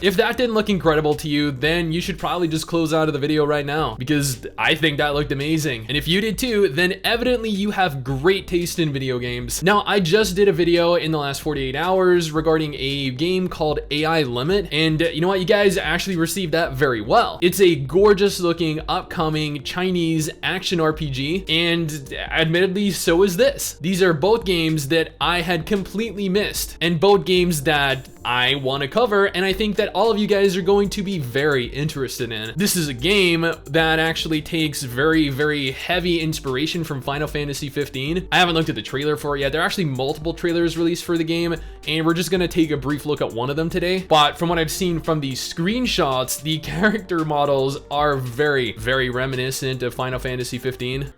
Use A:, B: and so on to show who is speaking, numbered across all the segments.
A: If that didn't look incredible to you, then you should probably just close out of the video right now, because I think that looked amazing. And if you did too, then evidently you have great taste in video games. Now, I just did a video in the last 48 hours regarding a game called AI Limit, and you know what? You guys actually received that very well. It's a gorgeous looking upcoming Chinese action RPG, and admittedly, so is this. These are both games that I had completely missed, and both games that I want to cover, and I think that all of you guys are going to be very interested in. This is a game that actually takes very, very heavy inspiration from Final Fantasy 15. I haven't looked at the trailer for it yet. There are actually multiple trailers released for the game, and we're just gonna take a brief look at one of them today. But from what I've seen from the screenshots, the character models are very, very reminiscent of Final Fantasy 15.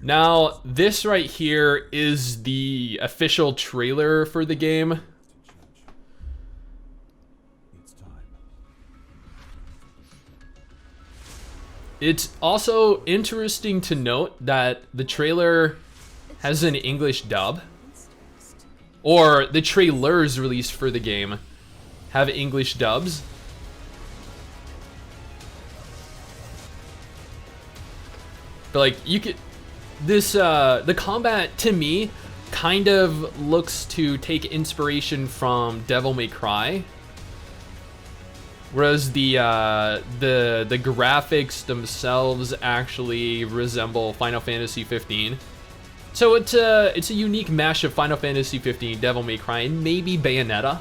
A: Now, this right here is the official trailer for the game. It's also interesting to note that the trailer has an English dub, or the trailers released for the game have English dubs. But like, you could, this, the combat to me kind of looks to take inspiration from Devil May Cry. Whereas the graphics themselves actually resemble Final Fantasy 15. So it's a unique mash of Final Fantasy 15, Devil May Cry, and maybe Bayonetta.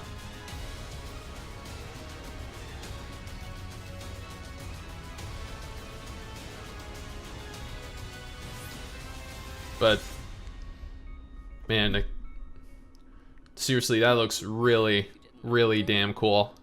A: But man, seriously, that looks really, really damn cool.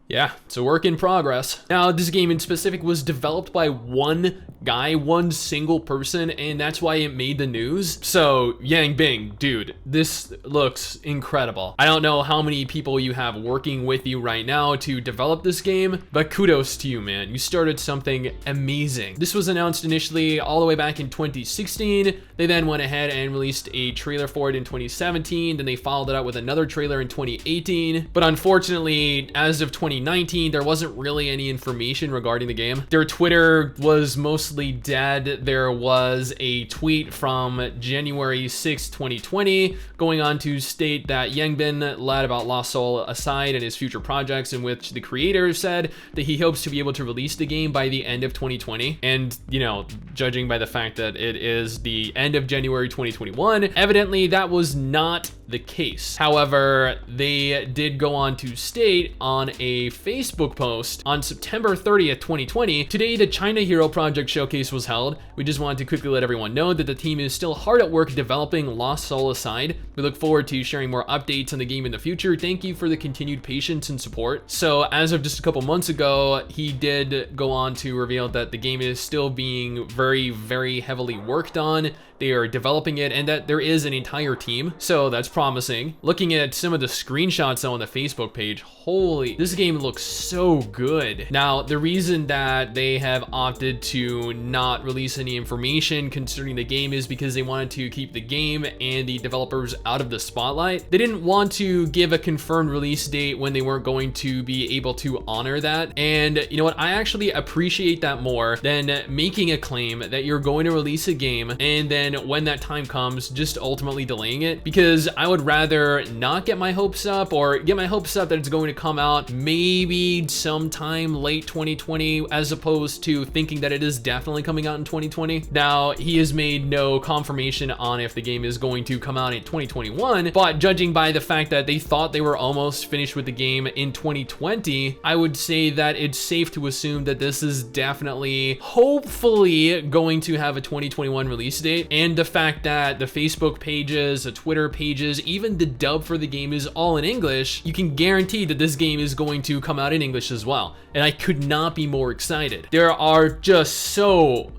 A: Yeah, it's a work in progress. Now, this game in specific was developed by one guy, one single person, and that's why it made the news. So, Yang Bing, dude, this looks incredible. I don't know how many people you have working with you right now to develop this game, but kudos to you, man. You started something amazing. This was announced initially all the way back in 2016. They then went ahead and released a trailer for it in 2017. Then they followed it up with another trailer in 2018. But unfortunately, as of 2019, there wasn't really any information regarding the game. Their Twitter was mostly dead. There was a tweet from January 6, 2020, going on to state that Yangbin lied about Lost Soul Aside and his future projects, in which the creator said that he hopes to be able to release the game by the end of 2020. And, you know, judging by the fact that it is the end of January 2021, evidently that was not the case. However, they did go on to state on a Facebook post on September 30th, 2020, today the China Hero Project Showcase was held. We just wanted to quickly let everyone know that the team is still hard at work developing Lost Soul Aside. We look forward to sharing more updates on the game in the future. Thank you for the continued patience and support. So as of just a couple months ago, he did go on to reveal that the game is still being very, very heavily worked on. They are developing it, and that there is an entire team, so that's promising. Looking at some of the screenshots on the Facebook page, holy, this game looks so good. Now, the reason that they have opted to not release any information concerning the game is because they wanted to keep the game and the developers out of the spotlight. They didn't want to give a confirmed release date when they weren't going to be able to honor that. And you know what? I actually appreciate that more than making a claim that you're going to release a game and then when that time comes, just ultimately delaying it, because I would rather not get my hopes up, or get my hopes up that it's going to come out maybe sometime late 2020, as opposed to thinking that it is definitely coming out in 2020. Now, he has made no confirmation on if the game is going to come out in 2021, but judging by the fact that they thought they were almost finished with the game in 2020, I would say that it's safe to assume that this is definitely, hopefully, going to have a 2021 release date. And the fact that the Facebook pages, the Twitter pages, even the dub for the game is all in English, you can guarantee that this game is going to come out in English as well. And I could not be more excited. There are just so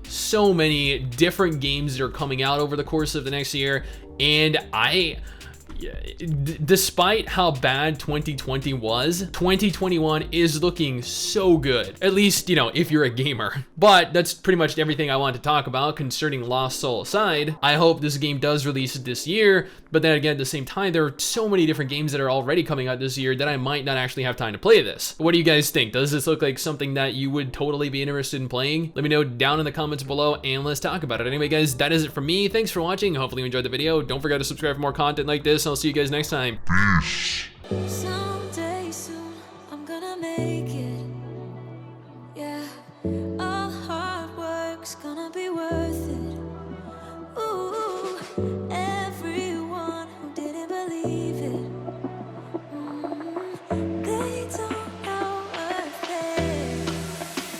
A: many different games that are coming out over the course of the next year, and despite how bad 2020 was, 2021 is looking so good. At least, you know, if you're a gamer. But that's pretty much everything I want to talk about concerning Lost Soul aside. I hope this game does release this year, but then again, at the same time, there are so many different games that are already coming out this year that I might not actually have time to play this. What do you guys think? Does this look like something that you would totally be interested in playing? Let me know down in the comments below and let's talk about it. Anyway, guys, that is it from me. Thanks for watching. Hopefully you enjoyed the video. Don't forget to subscribe for more content like this. I'll see you guys next time. Peace.
B: Someday soon, I'm gonna make it. Yeah, all hard work's gonna be worth it. Ooh,